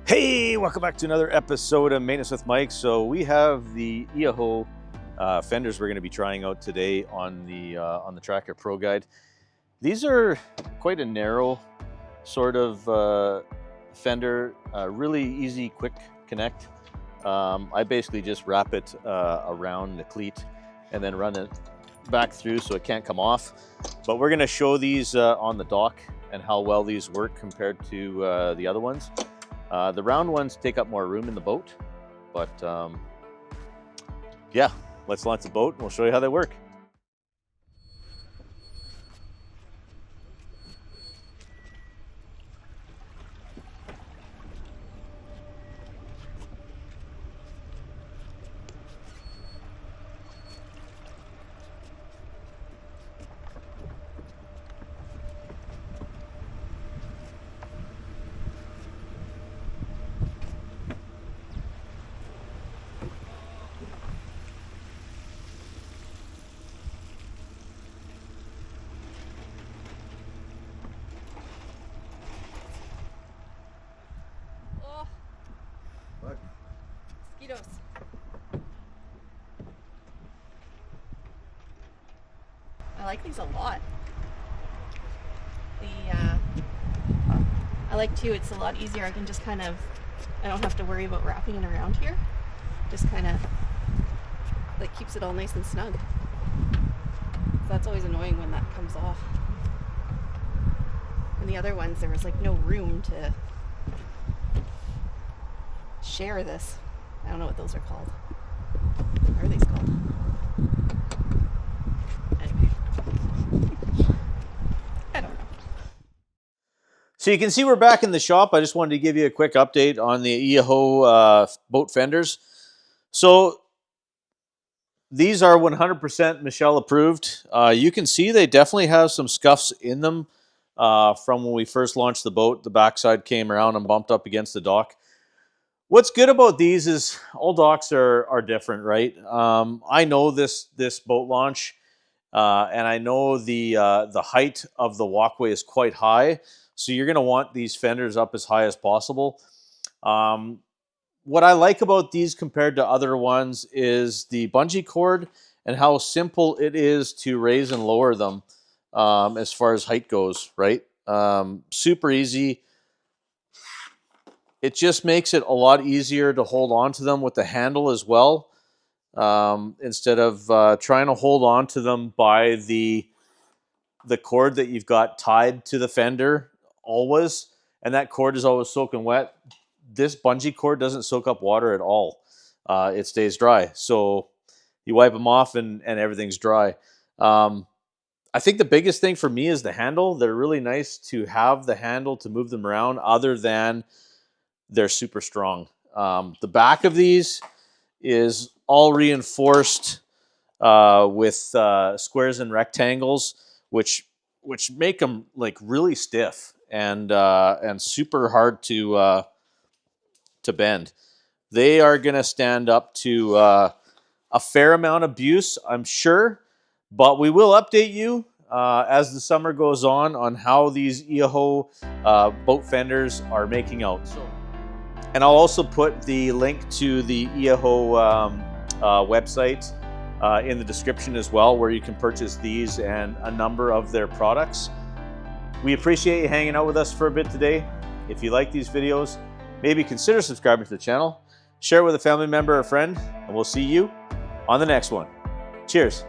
Hey, welcome back to another episode of Maintenance with Mike. So we have the EHAHO Fenders we're going to be trying out today on the Tracker Pro Guide. These are quite a narrow sort of fender, really easy, quick connect. I basically just wrap it around the cleat and then run it back through so it can't come off. But we're going to show these on the dock and how well these work compared to the other ones. The round ones take up more room in the boat, but yeah, let's launch the boat and we'll show you how they work. Mosquitoes. I like these a lot. I like too, it's a lot easier. I can just I don't have to worry about wrapping it around here. Just kind of like keeps it all nice and snug. So that's always annoying when that comes off. And the other ones, there was like no room to share this. I don't know what those are called. What are these called? Anyway. I don't know. So you can see we're back in the shop. I just wanted to give you a quick update on the EHAHO boat fenders. So these are 100% Michelle approved. You can see they definitely have some scuffs in them from when we first launched the boat. The backside came around and bumped up against the dock. What's good about these is all docks are different, right? I know this boat launch, and I know the height of the walkway is quite high, so you're going to want these fenders up as high as possible. What I like about these compared to other ones is the bungee cord and how simple it is to raise and lower them as far as height goes, right? Super easy. It just makes it a lot easier to hold on to them with the handle as well, instead of trying to hold on to them by the cord that you've got tied to the fender always, and that cord is always soaking wet. This bungee cord doesn't soak up water at all. It stays dry. So you wipe them off and everything's dry. I think the biggest thing for me is the handle. They're really nice to have the handle to move them around, other than they're super strong. The back of these is all reinforced with squares and rectangles, which make them like really stiff and super hard to bend. They are going to stand up to a fair amount of abuse, I'm sure, but we will update you as the summer goes on how these EHAHO boat fenders are making out. And I'll also put the link to the EHAHO website in the description as well, where you can purchase these and a number of their products. We appreciate you hanging out with us for a bit today. If you like these videos, maybe consider subscribing to the channel, share it with a family member or friend, and we'll see you on the next one. Cheers.